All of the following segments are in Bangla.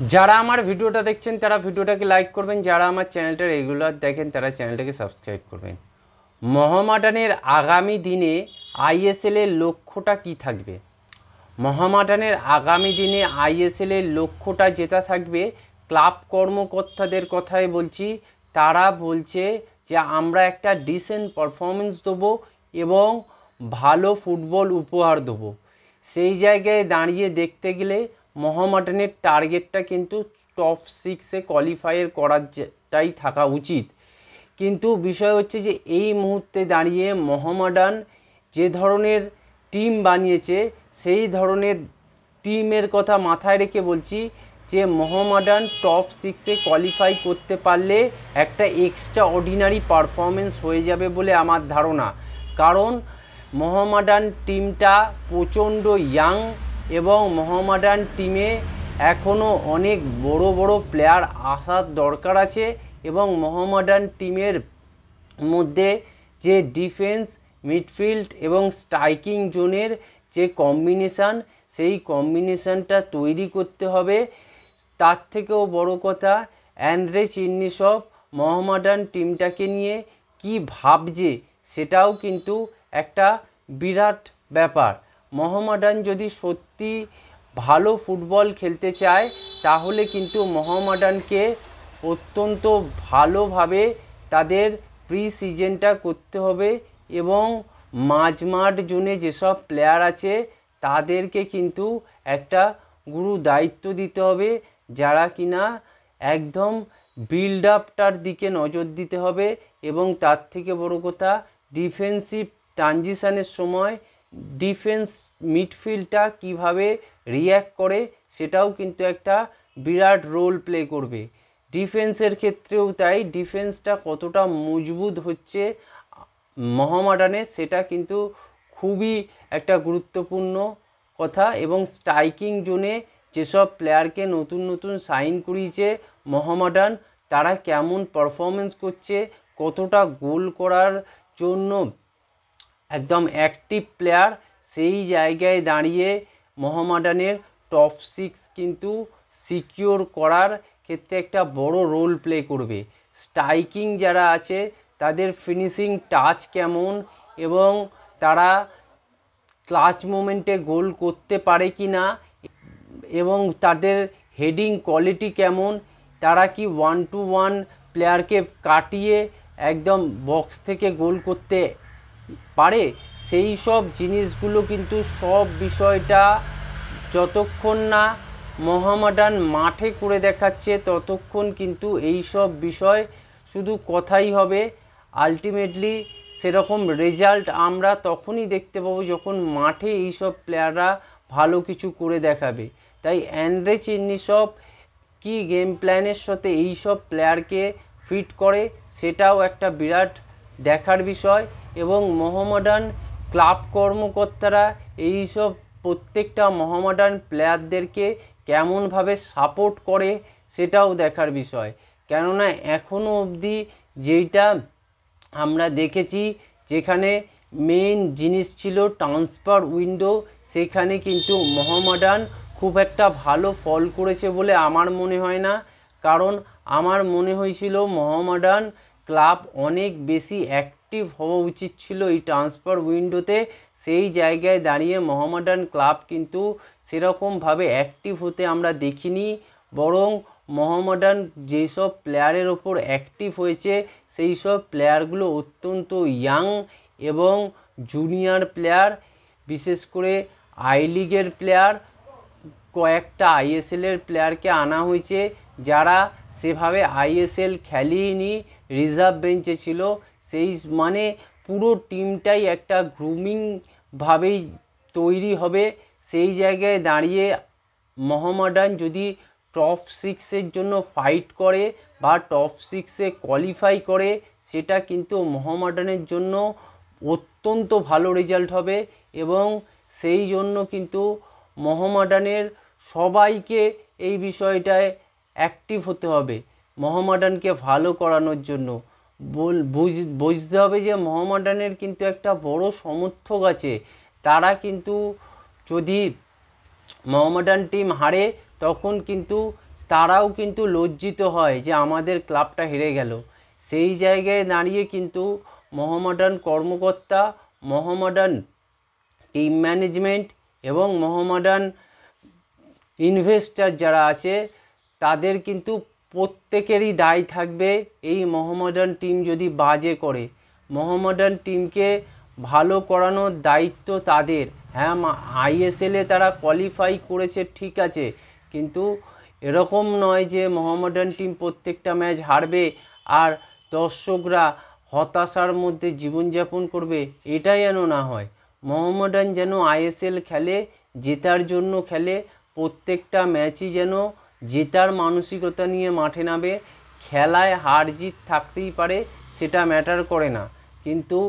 যারা আমার ভিডিওটা দেখছেন তারা ভিডিওটাকে লাইক করবেন, যারা আমার চ্যানেলটা রেগুলার দেখেন তারা চ্যানেলটাকে সাবস্ক্রাইব করবেন। মোহামেডানের আগামী দিনে আইএসএলের লক্ষ্যটা কি থাকবে? মোহামেডানের আগামী দিনে আইএসএলের লক্ষ্যটা যেটা থাকবে, ক্লাব কর্মকর্তাদের কথাই বলছি, তারা বলছে যে আমরা একটা ডিসেন্ট পারফরমেন্স দেবো এবং ভালো ফুটবল উপহার দেবো। সেই জায়গায় দাঁড়িয়ে দেখতে গেলে মোহামেডানের টার্গেটটা কিন্তু টপ 6-এ কোয়ালিফায়ার করাটাই থাকা উচিত। কিন্তু বিষয় হচ্ছে যে এই মুহূর্তে দাঁড়িয়ে মোহামেডান যে ধরনের টিম বানিয়েছে, সেই ধরনের টিমের কথা মাথায় রেখে বলছি যে মোহামেডান টপ 6-এ কোয়ালিফাই করতে পারলে একটা এক্সট্রা অর্ডিনারি পারফরমেন্স হয়ে যাবে বলে আমার ধারণা। কারণ মোহামেডান টিমটা প্রচণ্ড ইয়াং এবং মোহামেডান টিমে এখনও অনেক বড় বড় প্লেয়ার আসার দরকার আছে এবং মোহামেডান টিমের মধ্যে যে ডিফেন্স, মিডফিল্ড এবং স্ট্রাইকিং জোনের যে কম্বিনেশান, সেই কম্বিনেশানটা তৈরি করতে হবে। তার থেকেও বড় কথা, অ্যান্দ্রে চিরনিসভ মোহামেডান টিমটাকে নিয়ে কি ভাবছে সেটাও কিন্তু একটা বিরাট ব্যাপার। মোহামেডান যদি সত্যি ভালো ফুটবল খেলতে চায় তাহলে কিন্তু মোহামেডানকে অত্যন্ত ভালোভাবে তাদের প্রি সিজনটা করতে হবে এবং মাঝমাঠ জোনে যেসব প্লেয়ার আছে তাদেরকে কিন্তু একটা গুরু দায়িত্ব দিতে হবে, যারা কিনা একদম বিল্ড আপটার দিকে নজর দিতে হবে এবং তার থেকে বড় কথা ডিফেন্সিভ ট্রানজিশনের সময় ডিফেন্স মিডফিল্ডটা কিভাবে রিয়্যাক্ট করে সেটাও কিন্তু একটা বিরাট রোল প্লে করবে। ডিফেন্সের ক্ষেত্রেও তাই, ডিফেন্সটা কতটা মজবুত হচ্ছে মোহামেডানের সেটা কিন্তু খুবই একটা গুরুত্বপূর্ণ কথা। এবং স্ট্রাইকিং জোনে যেসব প্লেয়ারকে নতুন নতুন সাইন করিয়েছে মোহামেডান, তারা কেমন পারফরমেন্স করছে, কতটা গোল করার জন্য একদম অ্যাক্টিভ প্লেয়ার, সেই জায়গায় দাঁড়িয়ে মোহামেডানের টপ 6 কিন্তু সিকিওর করার ক্ষেত্রে একটা বড় রোল প্লে করবে। স্ট্রাইকিং যারা আছে তাদের ফিনিশিং টাচ কেমন এবং তারা ক্লাচ মোমেন্টে গোল করতে পারে কি না এবং তাদের হেডিং কোয়ালিটি কেমন, তারা কি 1-to-1 প্লেয়ারকে কাটিয়ে একদম বক্স থেকে গোল করতে পারে, সেই সব জিনিসগুলো কিন্তু সব বিষয়টা যতক্ষণ না মোহামেডান মাঠে করে দেখাচ্ছে ততক্ষণ কিন্তু এই সব বিষয় শুধু কথাই হবে। আলটিমেটলি সেরকম রেজাল্ট আমরা তখনই দেখতে পাবো যখন মাঠে এইসব প্লেয়াররা ভালো কিছু করে দেখাবে। তাই অ্যান্দ্রে চিরনিসভ কি গেম প্ল্যানের সাথে এইসব প্লেয়ারকে ফিট করে সেটাও একটা বিরাট দেখার বিষয়। এবং মোহামেডান ক্লাব কর্মকর্তারা এইসব প্রত্যেকটা মোহামেডান প্লেয়ারদেরকে কেমনভাবে সাপোর্ট করে সেটাও দেখার বিষয়। কেননা এখনও অবধি যেইটা আমরা দেখেছি, যেখানে মেইন জিনিস ছিল ট্রান্সফার উইন্ডো, সেখানে কিন্তু মোহামেডান খুব একটা ভালো ফল করেছে বলে আমার মনে হয় না। কারণ আমার মনে হয়েছিল মোহামেডান ক্লাব অনেক বেশি অ্যাক্টিভ হওয়া উচিত ছিল এই ট্রান্সফার উইন্ডোতে। সেই জায়গায় দাঁড়িয়ে মোহামেডান ক্লাব কিন্তু সেরকমভাবে অ্যাক্টিভ হতে আমরা দেখিনি, বরং মোহামেডান যেসব প্লেয়ারের ওপর অ্যাক্টিভ হয়েছে সেই সব প্লেয়ারগুলো অত্যন্ত ইয়াং এবং জুনিয়র প্লেয়ার, বিশেষ করে আই লিগের প্লেয়ার, কয়েকটা আইএসএলের প্লেয়ারকে আনা হয়েছে যারা সেভাবে আইএসএল খেলেনি, রিজার্ভ বেঞ্চে ছিল। সেই মানে পুরো টিমটাই একটা গ্রুমিংভাবেই তৈরি হবে। সেই জায়গায় দাঁড়িয়ে মোহামেডান যদি টপ 6-এর জন্য ফাইট করে বা টপ 6-এ কোয়ালিফাই করে, সেটা কিন্তু মোহামেডানের জন্য অত্যন্ত ভালো রেজাল্ট হবে। এবং সেই জন্য কিন্তু মোহামেডানের সবাইকে এই বিষয়টায় অ্যাক্টিভ হতে হবে মোহামেডানকে ভালো করানোর জন্য। বুঝতে হবে যে মোহামেডানের কিন্তু একটা বড় সমর্থক আছে, তারা কিন্তু যদি মোহামেডান টিম হারে তখন কিন্তু তারাও কিন্তু লজ্জিত হয় যে আমাদের ক্লাবটা হেরে গেল। সেই জায়গায় দাঁড়িয়ে কিন্তু মোহামেডান কর্মকর্তা, মোহামেডান টিম ম্যানেজমেন্ট এবং মোহামেডান ইনভেস্টর যারা আছে তাদের কিন্তু প্রত্যেকেরই দায় থাকবে। এই মোহামেডান টিম যদি বাজে করে, মোহামেডান টিমকে ভালো করানোর দায়িত্ব তাদের। হ্যাঁ, আইএসএলে তারা কোয়ালিফাই করেছে ঠিক আছে, কিন্তু এরকম নয় যে মোহামেডান টিম প্রত্যেকটা ম্যাচ হারবে আর দর্শকরা হতাশার মধ্যে জীবনযাপন করবে, এটা যেন না হয়। মোহামেডান যেন আইএসএল খেলে, জেতার জন্য খেলে, প্রত্যেকটা ম্যাচই যেন জেতার মানসিকতা নিয়ে মাঠে নামে। খেলায় হার জিত থাকতেই পারে, সেটা ম্যাটার করে না, কিন্তু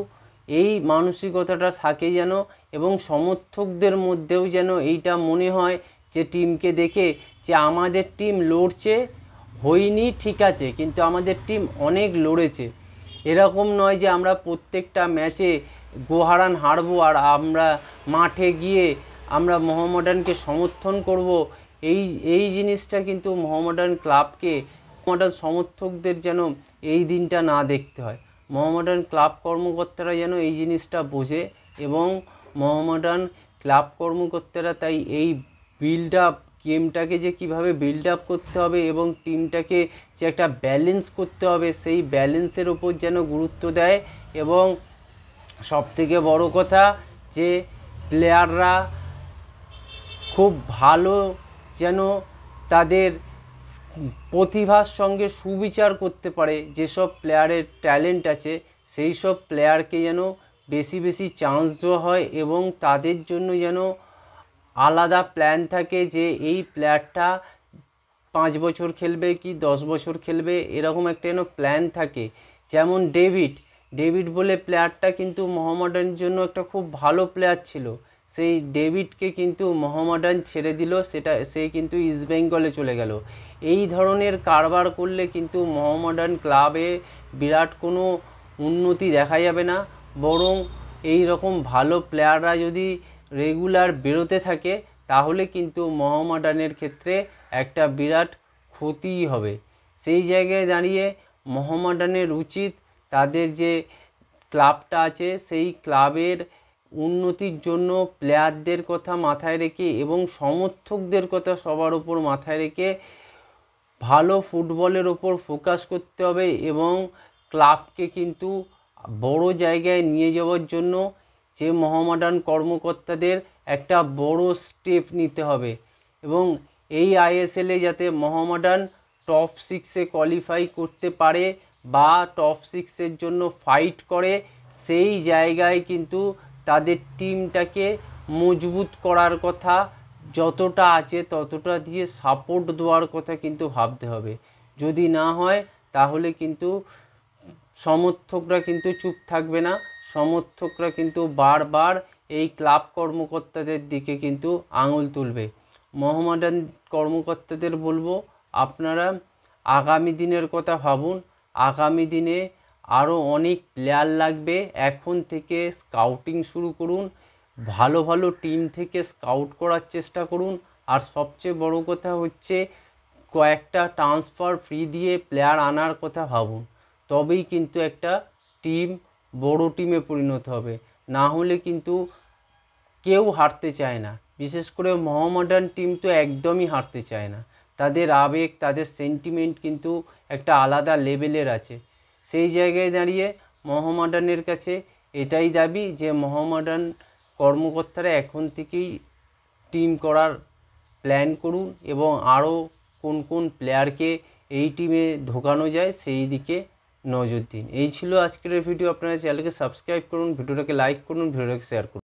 এই মানসিকতাটা থাকে যেন, এবং সমর্থকদের মধ্যেও যেন এইটা মনে হয় যে টিমকে দেখে যে আমাদের টিম লড়ছে, হয়নি ঠিক আছে, কিন্তু আমাদের টিম অনেক লড়েছে। এরকম নয় যে আমরা প্রত্যেকটা ম্যাচে গোহারান হারবো আর আমরা মাঠে গিয়ে আমরা মোহামেডানকে সমর্থন করব। এই জিনিসটা কিন্তু মোহামেডান ক্লাবকে, মোহামেডান সমর্থকদের যেন এই দিনটা না দেখতে হয়। মোহামেডান ক্লাব কর্মকর্তারা যেন এই জিনিসটা বোঝে, এবং মোহামেডান ক্লাব কর্মকর্তারা তাই এই বিল্ড আপ গেমটাকে যে কীভাবে বিল্ড আপ করতে হবে এবং টিমটাকে যে একটা ব্যালেন্স করতে হবে, সেই ব্যালেন্সের ওপর যেন গুরুত্ব দেয়। এবং সবথেকে বড় কথা যে প্লেয়াররা খুব ভালো যেন তাদের প্রতিভার সঙ্গে সুবিচার করতে পারে। যেসব প্লেয়ারের ট্যালেন্ট আছে সেই সব প্লেয়ারকে যেন বেশি বেশি চান্স দেওয়া হয়, এবং তাদের জন্য যেন আলাদা প্ল্যান থাকে যে এই প্লেয়ারটা 5 বছর খেলবে কি 10 বছর খেলবে, এরকম একটা যেন প্ল্যান থাকে। যেমন ডেভিড বলে প্লেয়ারটা কিন্তু মোহামেডানের জন্য একটা খুব ভালো প্লেয়ার ছিল, সেই ডেভিডকে কিন্তু মোহামেডান ছেড়ে দিল, সে কিন্তু ইস্ট বেঙ্গলে চলে গেল। এই ধরনের কারবার করলে কিন্তু মোহামেডান ক্লাবে বিরাট কোনো উন্নতি দেখা যাবে না, বরং এই রকম ভালো প্লেয়াররা যদি রেগুলার বেরোতে থাকে তাহলে কিন্তু মোহামেডানের ক্ষেত্রে একটা বিরাট ক্ষতিই হবে। সেই জায়গায় দাঁড়িয়ে মোহামেডানের উচিত তাদের যে ক্লাবটা আছে সেই ক্লাবের উন্নতির জন্য প্লেয়ারদের কথা মাথায় রেখে এবং সমর্থকদের কথা সবার ওপর মাথায় রেখে ভালো ফুটবলের ওপর ফোকাস করতে হবে, এবং ক্লাবকে কিন্তু বড় জায়গায় নিয়ে যাওয়ার জন্য যে মোহামেডান কর্মকর্তাদের একটা বড় স্টেপ নিতে হবে। এবং এই আইএসএলে যাতে মোহামেডান টপ 6-এ কোয়ালিফাই করতে পারে বা টপ 6-এর জন্য ফাইট করে, সেই জায়গায় কিন্তু তাদের টিমটাকে মজবুত করার কথা, যতটা আছে ততটা দিয়ে সাপোর্ট দেওয়ার কথা কিন্তু ভাবতে হবে। যদি না হয় তাহলে কিন্তু সমর্থকরা কিন্তু চুপ থাকবে না, সমর্থকরা কিন্তু বারবার এই ক্লাব কর্মকর্তাদের দিকে কিন্তু আঙুল তুলবে। মোহামেডান কর্মকর্তাদের বলবো, আপনারা আগামী দিনের কথা ভাবুন। আগামী দিনে আরও অনেক প্লেয়ার লাগবে, এখন থেকে স্কাউটিং শুরু করুন, ভালো ভালো টিম থেকে স্কাউট করার চেষ্টা করুন। আর সবচেয়ে বড় কথা হচ্ছে কয়েকটা ট্রান্সফার ফ্রি দিয়ে প্লেয়ার আনার কথা ভাবুন, তবেই কিন্তু একটা টিম বড় টিমে পরিণত হবে। না হলে কিন্তু কেউ হারতে চায় না, বিশেষ করে মোহামেডান টিম তো একদমই হারতে চায় না। তাদের আবেগ, তাদের সেন্টিমেন্ট কিন্তু একটা আলাদা লেভেলের আছে। সেই জায়গায় দাঁড়িয়ে মোহামেডানের কাছে এটাই দাবি যে মোহামেডান কর্মকর্তারা এখন থেকেই টিম করার প্ল্যান করুন, এবং আরও কোন কোন প্লেয়ারকে এই টিমে ঢোকানো যায় সেই দিকে নজর দিন। এই ছিল আজকের ভিডিও। আপনারা চ্যানেলকে সাবস্ক্রাইব করুন, ভিডিওটাকে লাইক করুন, ভিডিওটাকে শেয়ার করুন।